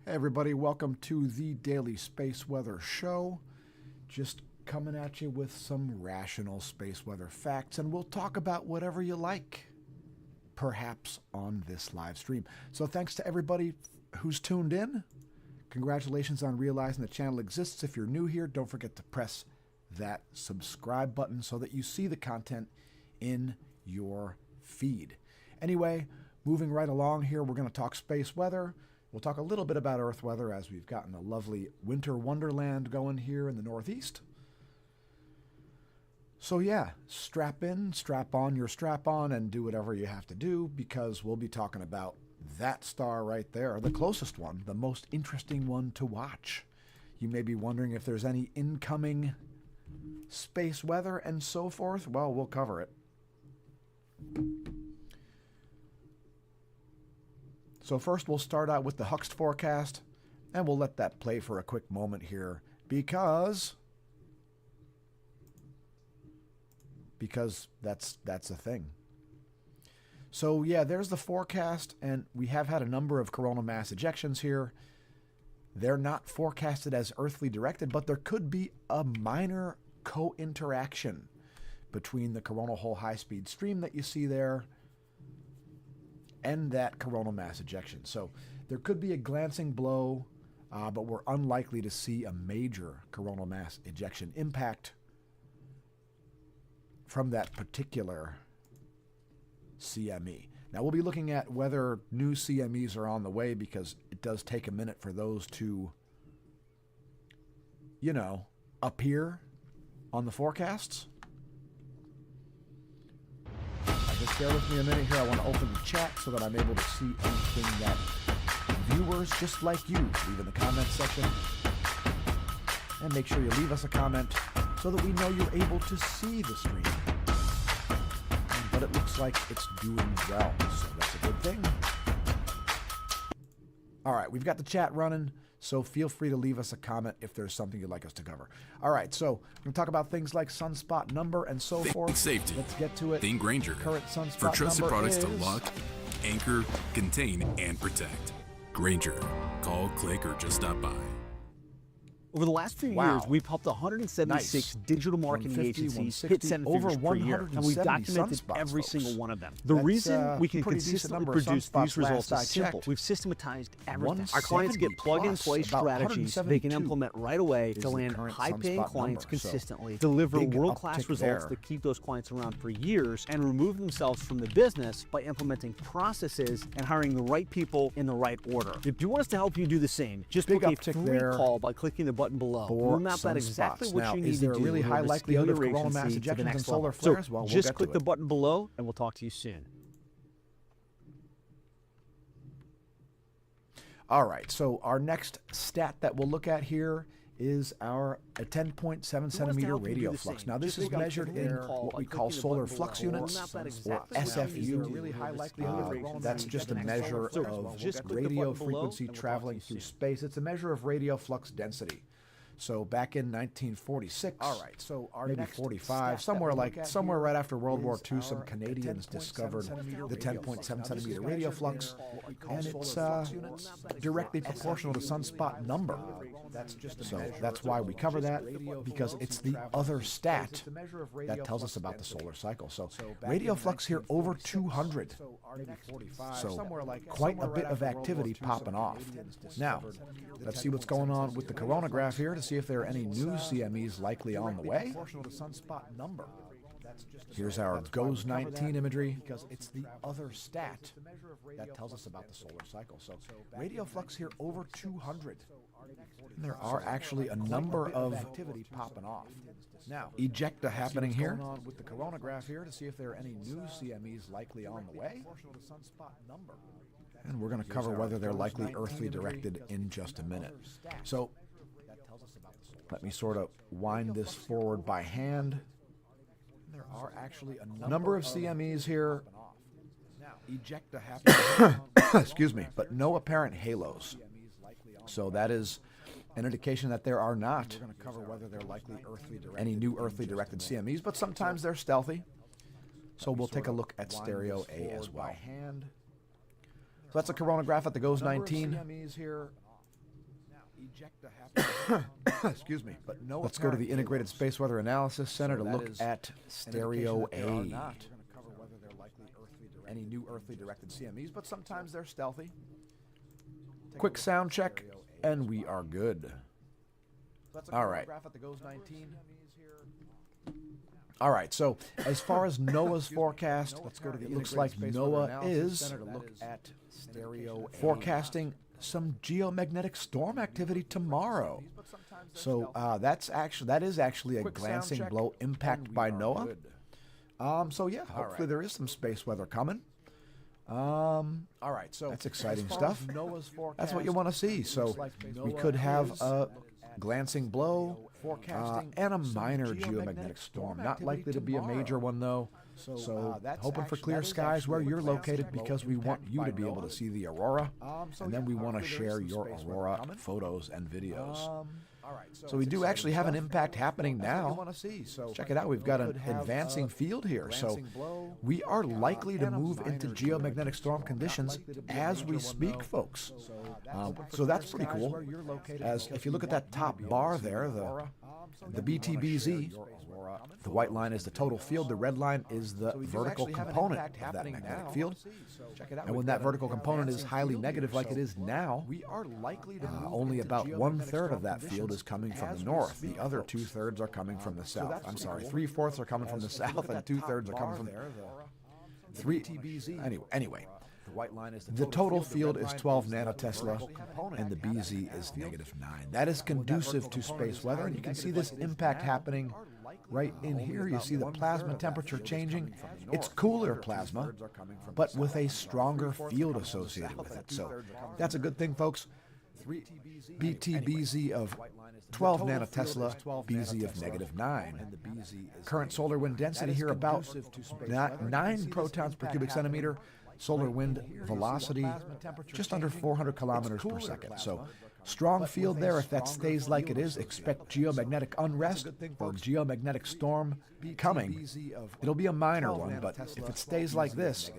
Hey everybody, welcome to the Daily Space Weather Show. Just coming at you with some rational space weather facts, and we'll talk about whatever you like, perhaps on this live stream. So thanks to everybody who's tuned in. Congratulations on realizing the channel exists. If you're new here, don't forget to press that subscribe button so that you see the content in your feed. Anyway, moving right along here, we're going to talk space weather. We'll talk a little bit about Earth weather as we've gotten a lovely winter wonderland going here in the Northeast. So yeah, strap in, strap on your strap on, and do whatever you have to do, because we'll be talking about that star right there, the closest one, the most interesting one to watch. You may be wondering if there's any incoming space weather and so forth. Well, we'll cover it. So first we'll start out with the Huxt forecast, and we'll let that play for a quick moment here because that's a thing. So yeah, there's the forecast, and we have had a number of coronal mass ejections here. They're not forecasted as earthly directed, but there could be a minor co-interaction between the coronal hole high-speed stream that you see there and that coronal mass ejection. So there could be a glancing blow, but we're unlikely to see a major coronal mass ejection impact from that particular CME. Now we'll be looking at whether new CMEs are on the way, because it does take a minute for those to, you know, appear on the forecasts. Just bear with me a minute here. I want to open the chat so that I'm able to see anything that viewers just like you leave in the comments section. And make sure you leave us a comment so that we know you're able to see the stream. But it looks like it's doing well, so that's a good thing. All right, we've got the chat running, so feel free to leave us a comment if there's something you'd like us to cover. All right, so we're going to talk about things like sunspot number and so forth. Safety. Let's get to it. Think Granger. Current sunspot For trusted number products is to lock, anchor, contain, and protect. Granger. Call, click, or just stop by. Over the last few years, we've helped 176 digital marketing agencies hit seven figures per year, and we've documented every single one of them. The reason we can consistently produce these results is simple. We've systematized everything. Our clients get plug-and-play strategies they can implement right away to land high-paying clients consistently, deliver world-class results that keep those clients around for years, and remove themselves from the business by implementing processes and hiring the right people in the right order. If you want us to help you do the same, just book a free call by clicking the button below. We'll map out exactly what you need to do. Is there a really high likelihood of coronal mass ejections and solar flares? Well, just click the button below, and we'll talk to you soon. All right, so our next stat that we'll look at here is our 10.7 centimeter radial flux. Now this is measured in what we call solar flux units, or SFU. That's just a measure of radio frequency traveling through space. It's a measure of radial flux density. So back in 1946, maybe 45, somewhere right after World War II, some Canadians discovered the 10.7 centimeter radial flux, and it's directly proportional to sunspot number. So that's why we cover that, because it's the other stat that tells us about the solar cycle. So radial flux here over 200. So quite a bit of activity popping off. Now, let's see what's going on with the coronagraph here to see if there are any new CMEs likely on the way. Here's our GOES 19 imagery, because it's the other stat that tells us about the solar cycle. So radial flux here over 200. And there are actually a number of activity popping off. Now, ejecta happening here with the coronagraph here to see if there are any new CMEs likely on the way. And we're going to cover whether they're likely earthly directed in just a minute. So let me sort of wind this forward by hand. There are actually a number of CMEs here. Ejecta happening. Excuse me, but no apparent halos. So that is an indication that there are not any new earthly directed CMEs, but sometimes they're stealthy. So we'll take a look at stereo A as well. So that's a coronagraph at the GOES 19. Excuse me. But no. Let's go to the Integrated Space Weather Analysis Center to look at stereo A. Any new earthly directed CMEs, but sometimes they're stealthy. Quick sound check, and we are good. All right. All right, so as far as NOAA's forecast, it looks like NOAA is forecasting some geomagnetic storm activity tomorrow. So that is actually a glancing blow impact by NOAA. So yeah, hopefully there is some space weather coming. All right, so that's exciting stuff. That's what you want to see. So we could have a glancing blow and a minor geomagnetic storm. Not likely to be a major one though. So hoping for clear skies where you're located, because we want you to be able to see the aurora, and then we want to share your aurora photos and videos. So we do actually have an impact happening now. Check it out. We've got an advancing field here. So we are likely to move into geomagnetic storm conditions as we speak, folks. So that's pretty cool. As if you look at that top bar there, the BTBZ, the white line is the total field. The red line is the vertical component of that magnetic field. And when that vertical component is highly negative like it is now, only about 1/3 of that field is coming from the north. The other 2/3 are coming from the south. I'm sorry, 3/4 are coming from the south and 2/3 are coming from Anyway. The total field is 12 nanotesla, and the BZ is -9. That is conducive to space weather, and you can see this impact happening right in here. You see the plasma temperature changing. It's cooler plasma, but with a stronger field associated with it. So that's a good thing, folks. BTBZ of 12 nanotesla, BZ of -9. Current solar wind density here about 9 protons per cubic centimeter. Solar wind velocity just under 400 kilometers per second. So strong field there. If that stays like it is, expect geomagnetic unrest or geomagnetic storm coming. It'll be a minor one, but if it stays like this,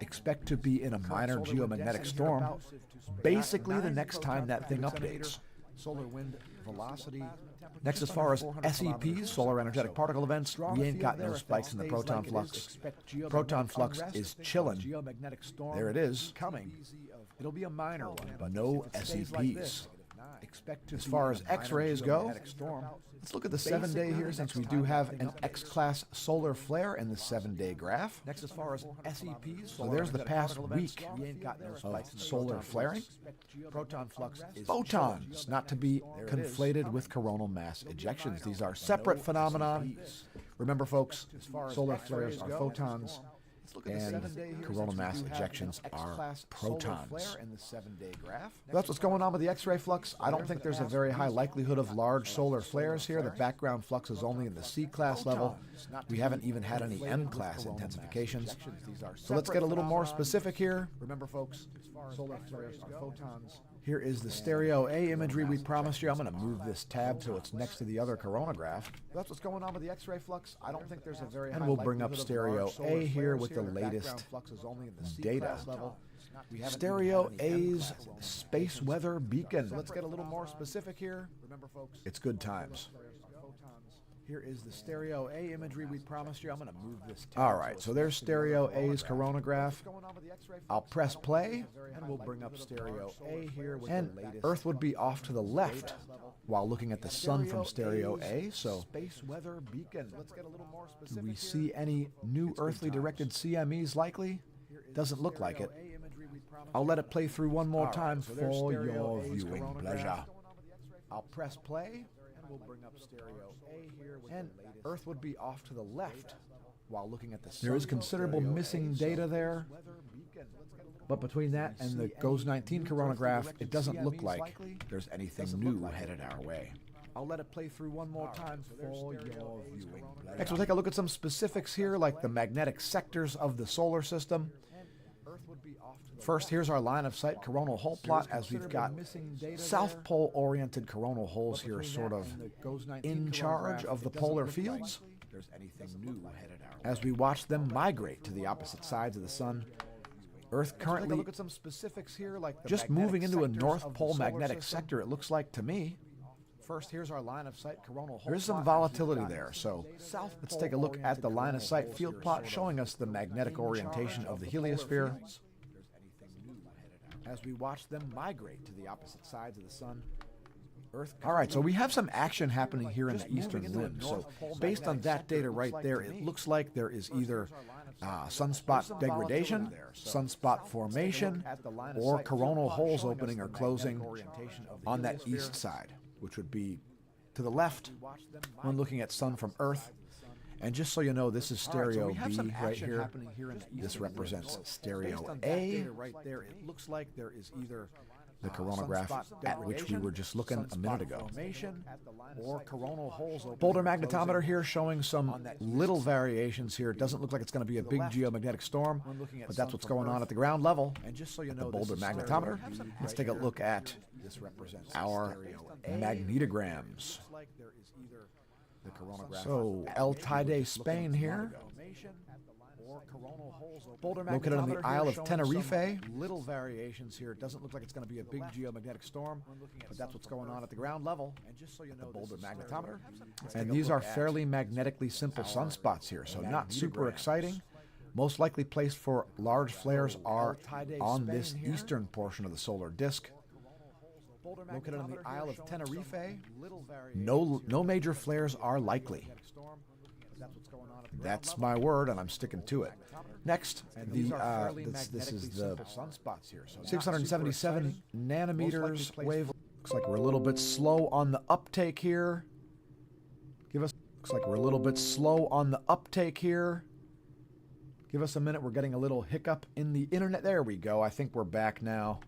expect to be in a minor geomagnetic storm basically the next time that thing updates. Solar wind velocity. Next, as far as SEPs, solar energetic particle events, we ain't got no spikes in the proton flux. Proton flux is chilling. There it is. It'll be a minor one, but no SEPs. As far as X-rays go, let's look at the 7-day here, since we do have an X-class solar flare in the 7-day graph. Next, as far as SEPs, so there's the past week of solar flaring. Proton flux is photons, not to be conflated with coronal mass ejections. These are separate phenomenon. Remember, folks, solar flares are photons, and coronal mass ejections are protons. That's what's going on with the X-ray flux. I don't think there's a very high likelihood of large solar flares here. The background flux is only in the C-class level. We haven't even had any M-class intensifications. So let's get a little more specific here. Remember, folks, solar flares are photons. Here is the stereo A imagery we promised you. I'm going to move this tab so it's next to the other coronagraph. That's what's going on with the X-ray flux. I don't think there's a very high likelihood. And we'll bring up stereo A here with the latest data. Stereo A's space weather beacon. Let's get a little more specific here. Remember, folks, it's good times. Here is the stereo A imagery we promised you. I'm going to move this tab. All right, so there's stereo A's coronagraph. I'll press play, and we'll bring up stereo A here with the latest. Earth would be off to the left while looking at the sun from stereo A. So, space weather beacon. Let's get a little more specific. Do we see any new earthly directed CMEs likely? Doesn't look like it. I'll let it play through one more time for your viewing pleasure. I'll press play. We'll bring up stereo A here with and the latest. Earth would be off to the left while looking at the sun. There is considerable missing data there, but between that and the GOES-19 coronagraph, it doesn't look like there's anything new headed our way. I'll let it play through one more time for your viewing. Next, we'll take a look at some specifics here, like the magnetic sectors of the solar system. First, here's our line of sight coronal hole plot, as we've got South Pole oriented coronal holes here sort of in charge of the polar fields as we watch them migrate to the opposite sides of the sun. Earth currently, look at some specifics here, like the just moving into a sectors North of the Pole solar magnetic system. sector, it looks like to me. First, here's our line of sight coronal hole There's some plot. volatility there, so South let's pole take a look at the oriented line of coronal sight holes field here, plot sort of showing us the magnetic in orientation charge of the polar heliosphere. fields. As we watch them migrate to the opposite sides of the sun, Earth. All right, so we have some action happening here in the eastern limb. So based on that data right there, it looks like there is either sunspot degradation, sunspot formation, or coronal holes opening or closing on that east side, which would be to the left when looking at sun from Earth. And just so you know, this is stereo B right here. This represents stereo A. Right there, it looks like there is either The coronagraph at which we were just looking a minute ago. or coronal holes opening Boulder or magnetometer closing. here showing some little variations here. It doesn't look like it's going to be a big geomagnetic storm, but that's what's going on at the ground level. And just so you The know, Boulder this is magnetometer. stereo. Let's take a look at This represents our stereo A. magnetograms. Like there is either the coronagraph So El Teide, Spain here, or coronal holes opening. Boulder located on the magnetometer Isle here of showing Tenerife. some little variations here. It doesn't look like it's going to be a big geomagnetic storm, but that's what's going on at the ground level. And just so you know, The Boulder this is magnetometer. Let's And take a these look are at fairly magnetically simple sunspots here, so not super exciting. Most likely placed for large flares are on this eastern portion of the solar disk. located on the Isle of Tenerife. Little No major flares are likely. That's my word, and I'm sticking to it. Next, this is the sunspots here. So 677 nanometers wave. Looks like we're a little bit slow on the uptake here. Looks like we're a little bit slow on the uptake here. Give us a minute. We're getting a little hiccup in the internet. There we go. I think we're back now.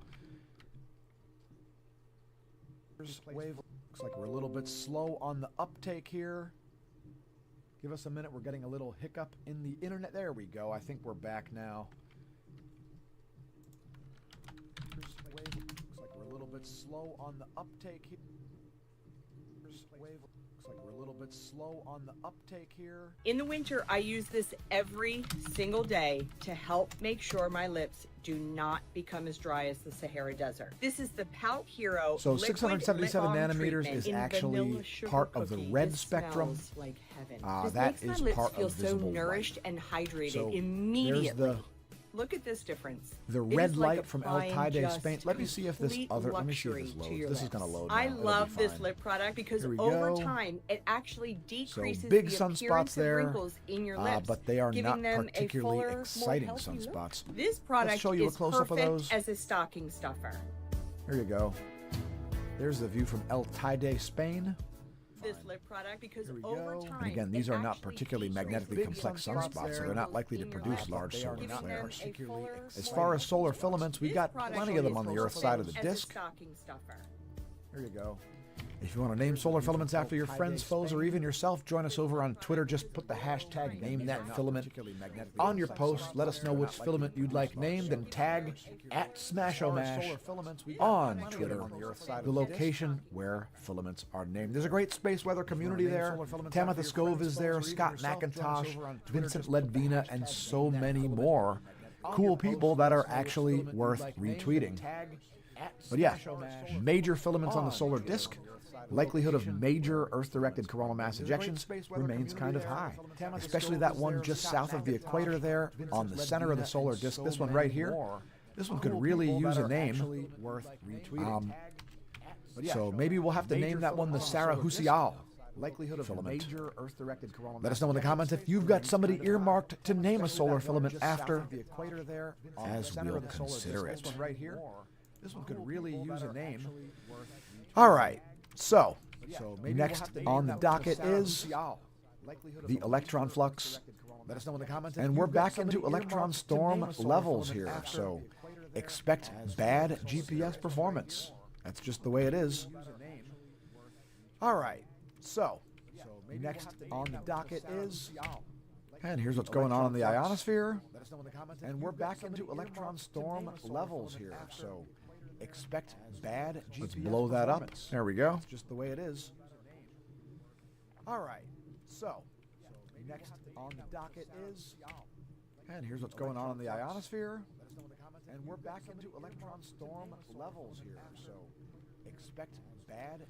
wave. Looks like we're a little bit slow on the uptake here. Give us a minute. We're getting a little hiccup in the internet. There we go. I think we're back now. Looks like we're a little bit slow on the uptake here. Looks like we're a little bit slow on the uptake here. In the winter, I use this every single day to help make sure my lips do not become as dry as the Sahara Desert. This is the Pout Hero So liquid 677 lip balm nanometers treatment is in actually vanilla sugar part of the cookie. red This spectrum. smells like heaven. This That makes my is lips part feel of so visible nourished light. and hydrated So immediately. there's Look at this difference. the It red is like light from El applying Teide, just Spain. Let me see if this complete other. Let me see if luxury this to loads. your This is lips. going to load. Now. I It'll be love this fine. lip product because Here we over go. time it actually decreases big the sunspots appearance there, of wrinkles in your lips, but they are giving not them particularly a fuller, exciting more healthy look. sunspots. This product show you a is close-up of perfect those. as a stocking stuffer. Here you go. There's the view from El Teide, Spain. This lip product because Here we over go. time, And again, these it are not actually particularly decreases magnetically the complex appearance sunspots, of so they're not wrinkles likely to in your produce lips, large solar giving them flares. a fuller, As more far as solar healthy look. filaments, we This got product plenty of them is on the Earth side of the perfect as a disk. stocking stuffer. Here you go. If you want to name solar filaments after your friends, foes, or even yourself, join us over on Twitter. Just put the hashtag #NameThatFilament on your post. Let us know which filament you'd like named and tag @SmashoMash on Twitter, the location where filaments are named. There's a great space weather community there. Tamitha Scove is there, Scott McIntosh, Vincent Ledvina, and so many more cool people that are actually worth retweeting. But yeah, major filaments on the solar disk, likelihood of major Earth-directed coronal mass ejections remains kind of high, especially that one just south of the equator there on the center of the solar disk. This one right here, this one could really use a name. So maybe we'll have to name that one the Sarah Husial likelihood of filament. Major Earth-directed coronal. Let us know in the comments if you've got somebody earmarked to name a solar filament after, as we'll consider it. This one could really use a name. All right, so next on the docket is the electron flux. Let us know in the comments. And we're back into electron storm levels here, so expect bad GPS performance. That's just the way it is. All right, so next on the docket is, and here's what's going on in the ionosphere. And we're back into electron storm levels here, so expect bad GPS. Let's blow that up. There we go. That's just the way it is. All right, so next on the docket is, And here's what's going on in the ionosphere. And we're back into electron storm levels here, so expect bad.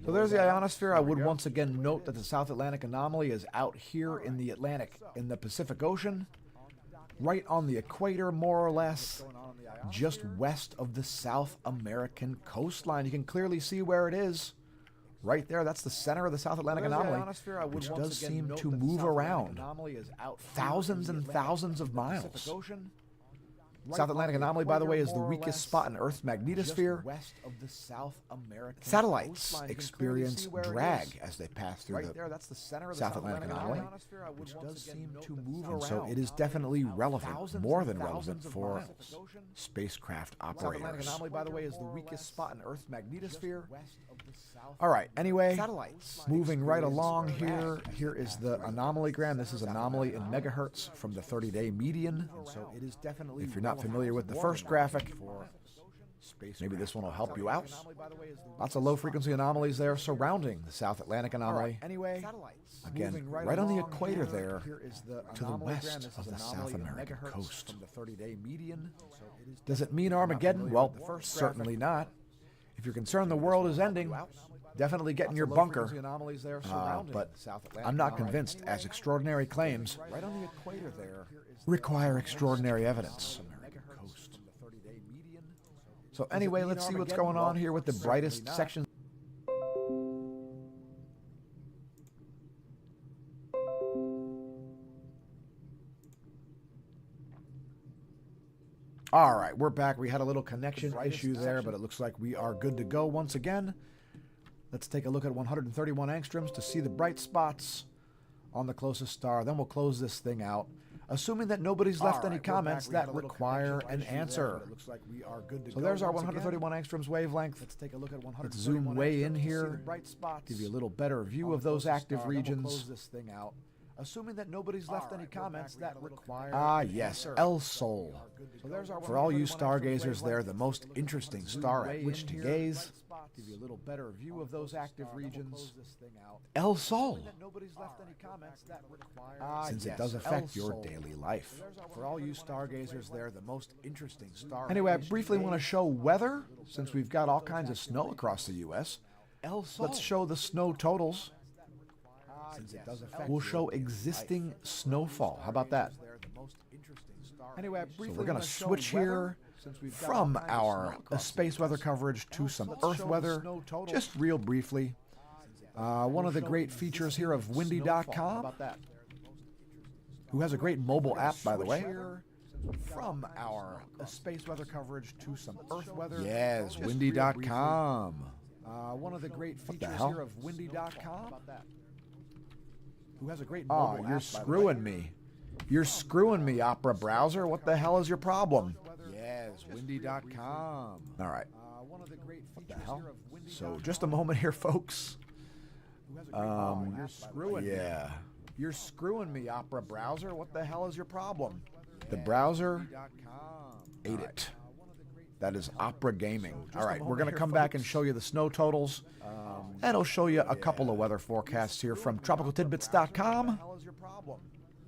So there's the ionosphere. I would once again note that the South Atlantic anomaly is out here in the Atlantic, in the Pacific Ocean, right on the equator, more or less, just west of the South American coastline. You can clearly see where it is. Right there, that's the center of the South Atlantic anomaly, which does seem to move around thousands and thousands of miles. South Atlantic anomaly, by the way, is the weakest spot in Earth's magnetosphere. Satellites experience drag as they pass through the South Atlantic anomaly, which does seem to move around. So it is definitely relevant, more than relevant, for spacecraft operators. South Atlantic anomaly, by the way, is the weakest spot in Earth's magnetosphere. All right, anyway, moving right along here. Here is the anomalygram. This is anomaly in megahertz from the 30-day median. So it is definitely, if you're not familiar with the first graphic, maybe this one will help you out. Lots of low-frequency anomalies there surrounding the South Atlantic anomaly. Anyway, again, right on the equator there, to the west of the South American coast. Does it mean Armageddon? Well, certainly not. If you're concerned the world is ending, definitely get in your bunker. But I'm not convinced, as extraordinary claims require extraordinary evidence. So anyway, let's see what's going on here with the brightest section. All right, we're back. We had a little connection issue there, but it looks like we are good to go once again. Let's take a look at 131 angstroms to see the bright spots on the closest star. Then we'll close this thing out, assuming that nobody's left any comments that require an answer. So there's our 131 angstroms wavelength. Let's take a look at 131. Let's zoom way in here, give you a little better view of those active regions. Close this thing out, assuming that nobody's left any comments that require. Ah, yes, El Sol. For all you stargazers, they're the most interesting star at which to gaze. Give you a little better view of those active regions. El Sol. Since it does affect your daily life. For all you stargazers, they're the most interesting star. Anyway, I briefly want to show weather, since we've got all kinds of snow across the U.S. Let's show the snow totals. We'll show existing snowfall. How about that? Anyway, so we're going to switch here from our space weather coverage to some Earth weather, just real briefly. One of the great features here of windy.com, who has a great mobile app, by the way. From our space weather coverage to some Earth weather. Yes, windy.com. One of the great features here of windy.com, who has a great mobile app. You're screwing me. You're screwing me, Opera browser. What the hell is your problem? Yes, windy.com. All right. What the hell? So just a moment here, folks. You're screwing me. Yeah. You're screwing me, Opera browser. What the hell is your problem? The browser ate it. That is Opera Gaming. All right, we're going to come back and show you the snow totals. And I'll show you a couple of weather forecasts here from tropicaltidbits.com.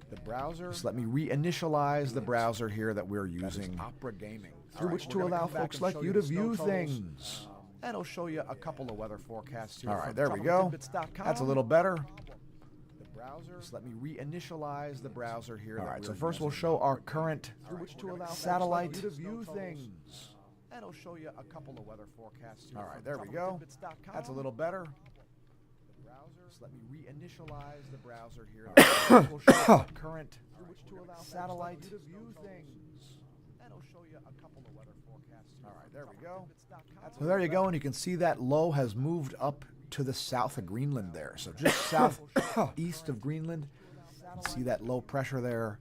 The browser. Just let me reinitialize the browser here that we're using, Opera Gaming, through which to allow folks like you to view things. And I'll show you a couple of weather forecasts here. All right, there we go. That's a little better. Just let me reinitialize the browser here. All right, so first we'll show our current satellite view things. And I'll show you a couple of weather forecasts here. All right, there we go. That's a little better. Just let me reinitialize the browser here. We'll show our current satellite view things. And I'll show you a couple of weather forecasts here. All right, there we go. So there you go, and you can see that low has moved up to the south of Greenland there. So just southeast of Greenland. You can see that low pressure there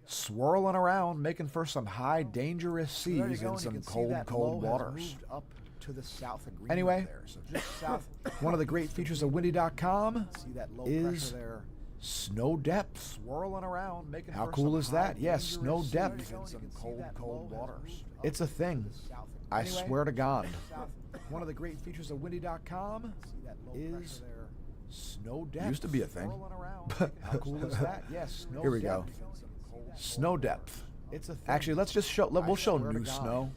swirling around, making for some high dangerous seas and some cold waters. Up to the south of Greenland anyway, there. So just south. One of the great features of windy.com is snow depth. Swirling around, making how cool is that? Yes, snow depth and some cold waters. It's a thing. I swear to God. One of the great features of windy.com is snow depth. Used to be a thing. How cool is that? Yes, snow. Here we go. Snow depth. Actually, let's just show, we'll show new snow.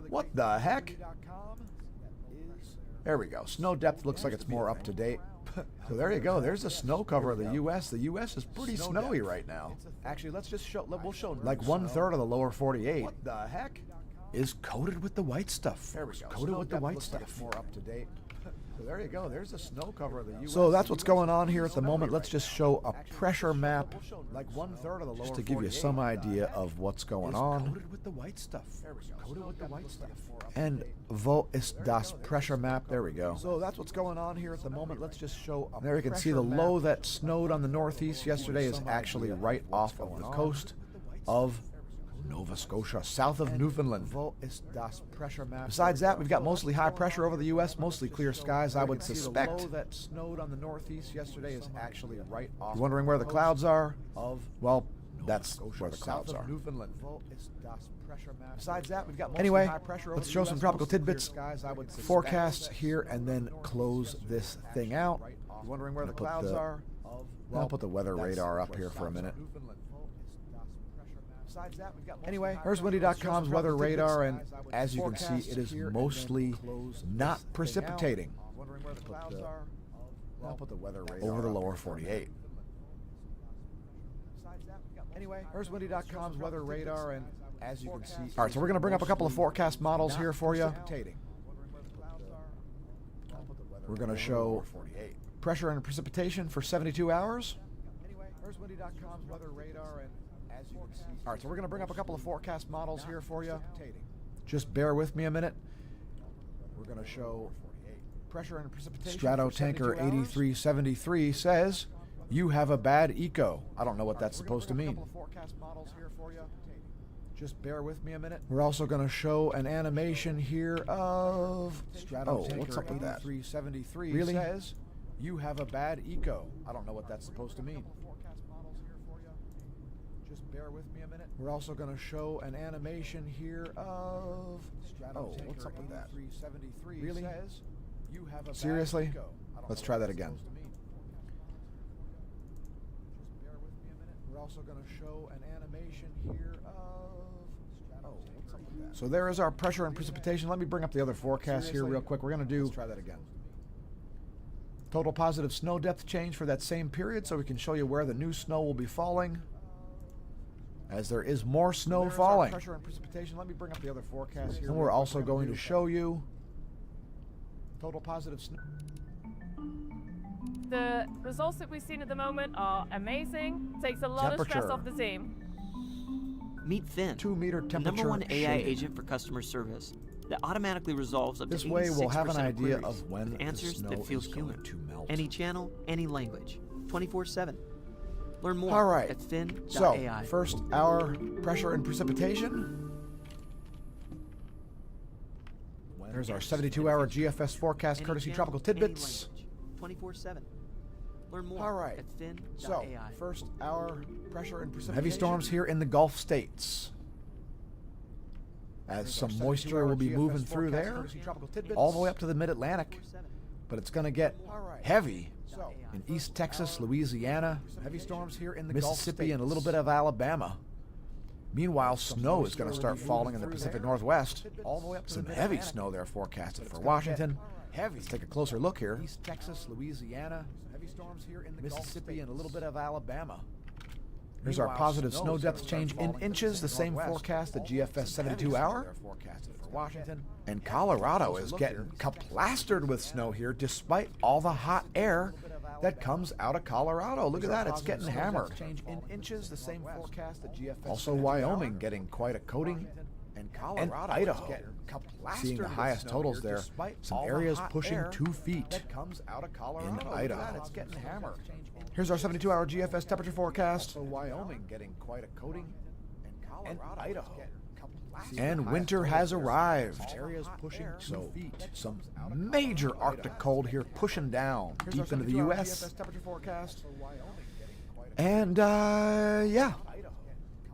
What the heck? There we go. Snow depth looks like it's more up to date. So there you go. There's the snow cover of the U.S. The U.S. is pretty snowy right now. Actually, let's just show, we'll show like 1/3 of the lower 48. What the heck? Is coated with the white stuff. There we go. Coated with the white stuff. More up to date. So there you go. There's the snow cover of the U.S. So that's what's going on here at the moment. Let's just show a pressure map, like 1/3 of the lower just to give you some idea of what's going on. Coated with the white stuff. Coated with the white stuff. And wo ist das pressure map? There we go. So that's what's going on here at the moment. Let's just show a There you can see the low that snowed on the northeast yesterday is actually right off of the coast of Nova Scotia, south of Newfoundland. Wo ist das pressure map? Besides that, we've got mostly high pressure over the U.S., mostly clear skies, I would suspect. The low that snowed on the northeast yesterday is actually right off. You're wondering where the clouds are? Of Well, that's where the clouds south are. of Newfoundland. Wo ist das pressure map? Besides that, we've got mostly Anyway, high pressure over let's the show US, some tropical mostly clear tidbits, skies, I would suspect. forecasts here, and then close this thing out. You're wondering where the Put clouds the- are? I'll put the weather that's radar up where here for a south of minute. Newfoundland. Wo ist das pressure map? Besides that, we've got mostly Anyway, high here's pressure. Windy.com's weather radar, and Skies, I would as you can see, forecast it is here and mostly then close not this thing out. precipitating Wondering where the clouds the- are? I'll put the weather that's over the up lower here for a minute. 48. Besides that, we've got mostly Anyway, high here's pressure. Windy.com's weather radar, and as you can see, all right, so we're going to bring up a couple of forecast models here for you. We're going to show pressure and precipitation for 72 hours. Anyway, here's Windy.com's weather radar, and as you can see, All right, so we're going to bring up a couple of forecast models here for you. Just bear with me a minute. We're going to show pressure and precipitation. Strato for Tanker 72 hours. 8373 says, "You have a bad eco." I don't know what that's We're gonna supposed to bring up mean. a couple of forecast models here for you. Just bear with me a minute. We're also going to show an animation here of Strato Tanker what's up with that? 8373 Really? says, You have a bad eco. I don't know what that's supposed to mean. forecast models here for you. Just bear with me a minute. We're also going to show an animation here of Strato Tanker what's up with that? 8373 Really? says, you have a bad Seriously? eco. I don't Let's know try what that that's again. supposed to mean. Just bear with me a minute. We're also going to show an animation here of what's up with that? So there is our pressure and precipitation. Let me bring up the other forecast here Seriously? real quick. We're going to do Let's try that again. total positive snow depth change for that same period so we can show you where the new snow will be falling, as there is more snow There's our falling. pressure and precipitation. Let me bring up the other forecast here. And real we're quick. also gonna going do to show you total positive snow. The results that we've seen at the moment are amazing. Takes a lot of stress Temperature. off the team. Meet Finn, 2 meter the temperature number one AI shade. agent for customer service that automatically resolves up This to way we'll have 86% an idea queries of when with the answers snow that feels is going human. to melt. Any channel, any language, 24/7. Learn more All right. at fin.ai. So, first, our pressure and precipitation. There's our 72-hour GFS forecast, Any courtesy channel, Tropical any Tidbits. language, 24/7. Learn more All right. at fin.ai. So, first, our Pressure and precipitation. heavy storms here in the Gulf states. As some moisture will be moving through there, all the way up to the mid-Atlantic. But it's going to get heavy So, in East Texas, Louisiana, heavy storms here in the Gulf Mississippi, and a little states. bit of Alabama. Meanwhile, snow is going to start moisture will be falling in the moving Pacific through there. Northwest. all the way up to Some the heavy Mid-Atlantic. snow there forecasted But for it's gonna Washington. get heavy. Let's take a closer look here. East Texas, Louisiana, heavy storms here in the Mississippi, and a little Gulf bit of Alabama. Here's our Meanwhile, positive snow snow is gonna depth start change in falling in the inches, the Pacific same Northwest. forecast, the All GFS some heavy 72 snow hour. there forecasted for Washington. And Colorado is Look getting here. plastered with snow here despite all the hot air that comes out of Colorado. Look at that, it's getting hammered. Change in inches, the same forecast the GFS. Also 72 Wyoming hour. getting quite a coating. And And Colorado Idaho, is getting plastered seeing the with highest snow totals here there. despite Some all the areas hot pushing air 2 feet. that comes out of Colorado. in Look at Idaho. that, it's getting hammered. Here's our 72-hour GFS temperature forecast. So Wyoming getting quite a coating, and Colorado Idaho. is getting plastered. And Highest winter totals has there. arrived. All Areas hot pushing air, 2 so feet. Some out of major Colorado. Arctic cold here pushing down Here's deep our into the 72-hour U.S. GFS temperature forecast. So Wyoming getting quite a And yeah, Idaho.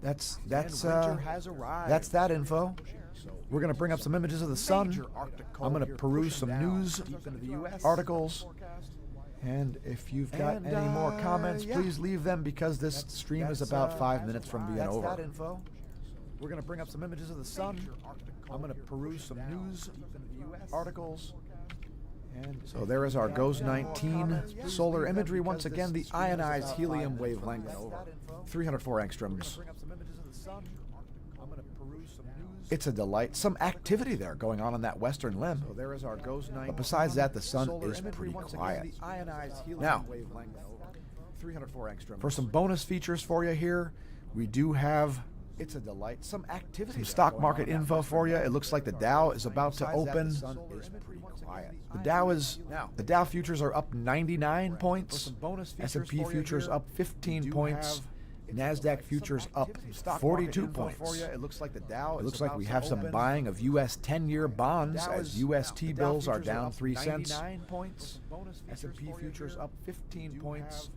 that's And winter has arrived. that's that info. So We're gonna bring up some images of the sun. major Arctic I'm cold gonna here peruse pushing some down news deep into the US. articles, Forecast. And if you've got any more comments, please leave them because this stream is about 5 minutes from being over. That info. We're going to bring up some images of the sun. I'm going to peruse some news articles. And so there is our GOES 19 solar imagery. Once again, the ionized helium wavelength, 304 angstroms. It's a delight. Some activity there going on that western limb. So there is our GOES 19. But besides that, the sun is pretty quiet. Now, 304 angstroms. for some bonus features for you here, we do have It's a delight. Some activity. some stock market info for you. It looks like the Dow is about to open. The Dow futures are up 99 points. S&P futures up 15 points. NASDAQ futures up 42 points. It looks like the Dow. It looks like we have some buying of U.S. 10-year bonds as U.S. T-bills are down 3 cents. S&P futures up 15 points.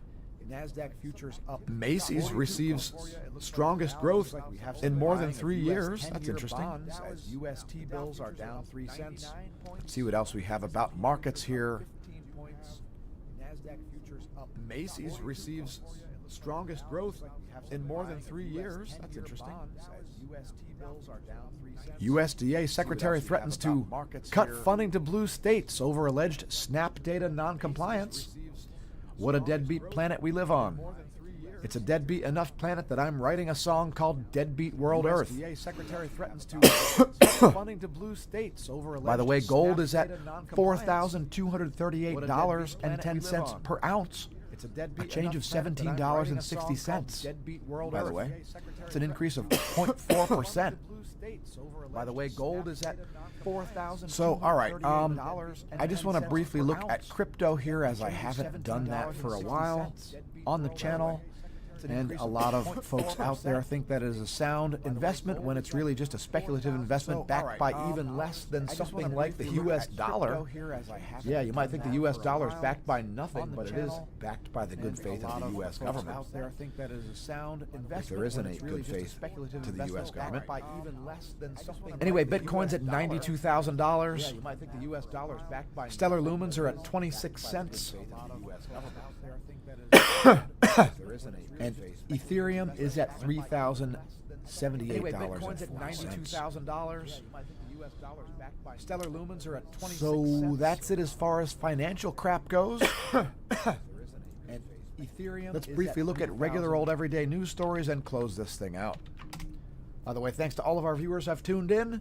NASDAQ futures up. Macy's receives strongest growth in more than 3 years. That's interesting. As U.S. T-bills are down 3 cents. Let's see what else we have about markets here. NASDAQ futures up. Macy's receives strongest growth in more than 3 years. That's interesting. U.S. T-bills are down 3 cents. USDA secretary threatens to cut funding to blue states over alleged SNAP data noncompliance. What a deadbeat planet we live on. It's a deadbeat enough planet that I'm writing a song called Deadbeat World Earth. USDA secretary threatens to cut funding to blue states over alleged By the way, gold is at SNAP data noncompliance. $4,238.10 per ounce. It's A deadbeat change of enough planet that I'm writing a song called $17.60. Deadbeat World By the Earth. way, it's an increase of 0.4%. By the way, gold is at $4,000. So, all right, I just want to briefly look at crypto here as I haven't done that for a while on the channel. And a lot of folks out there think that is a sound investment when it's really just a speculative investment backed by even less than something like the U.S. dollar. Yeah, you might think the U.S. dollar is backed by nothing, but it is backed by the good faith of the U.S. government. Out there think that is a sound investment. If there is when any it's really good just a faith speculative to the U.S. investment government. backed by even less than something Anyway, like the Bitcoin's US at dollar. $92,000. Yeah, you might think the U.S. dollar is backed by Stellar lumens are at 26 cents. And Ethereum is at $3,078. Anyway, Bitcoin's at $92,000. Stellar lumens are at 26 So cents. that's it as far as financial crap goes. And Ethereum. Let's is briefly at look at 3,000. regular old everyday news stories and close this thing out. By the way, thanks to all of our viewers who have tuned in.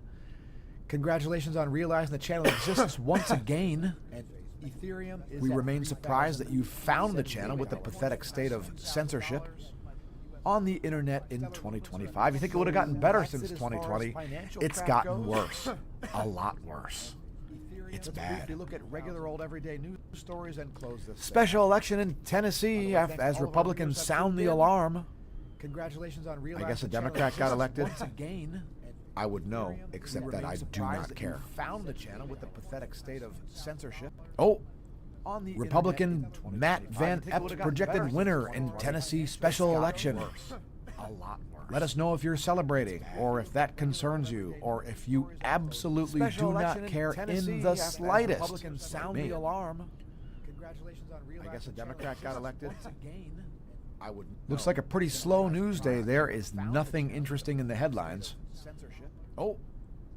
Congratulations on realizing the channel exists once again. And Ethereum is We at remain surprised that you found the channel with the pathetic state of censorship on the internet in 2025. You think it would have gotten better since 2020? It's gotten worse. A lot worse. It's bad. Look at regular old everyday news stories and close this. Special election in Tennessee as Republicans sound the alarm. Congratulations on I realizing guess a the channel Democrat got exists elected. once again. I would know, except that I do not care. Found the channel with the pathetic state of censorship. Oh, On the Republican internet in Matt 2025. Van You think it would Ept have gotten projected better winner since in 2020? Tennessee special It's election. gotten worse. A lot worse. Let us know if you're celebrating, or if that concerns you, or if you absolutely Special do election not care Tennessee in the as slightest. Republicans sound Me. the alarm. Congratulations on realizing I guess a the channel Democrat got exists elected. once again. I would. Looks like a pretty slow news day. There is nothing interesting in the headlines. Censorship. Oh,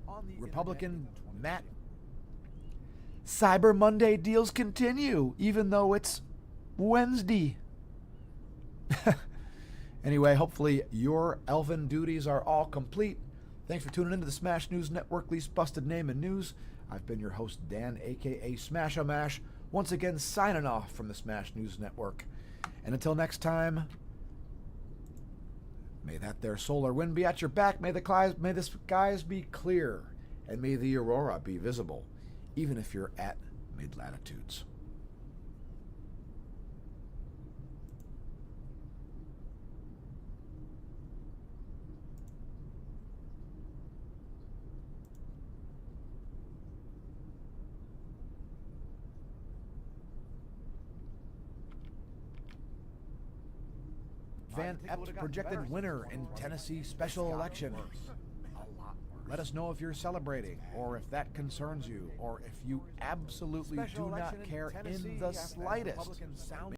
On the Republican internet Matt. Cyber Monday deals continue, even though it's Wednesday. Anyway, hopefully your elven duties are all complete. Thanks for tuning into the Smash News Network, least busted name in news. I've been your host, Dan, a.k.a. Smash-O-Mash, once again signing off from the Smash News Network. And until next time, may that there solar wind be at your back, may the skies be clear, and may the aurora be visible, even if you're at mid-latitudes. Van Ept projected winner in Tennessee special election. Let us know if you're celebrating, or if that concerns you, or if you absolutely do not care in the slightest.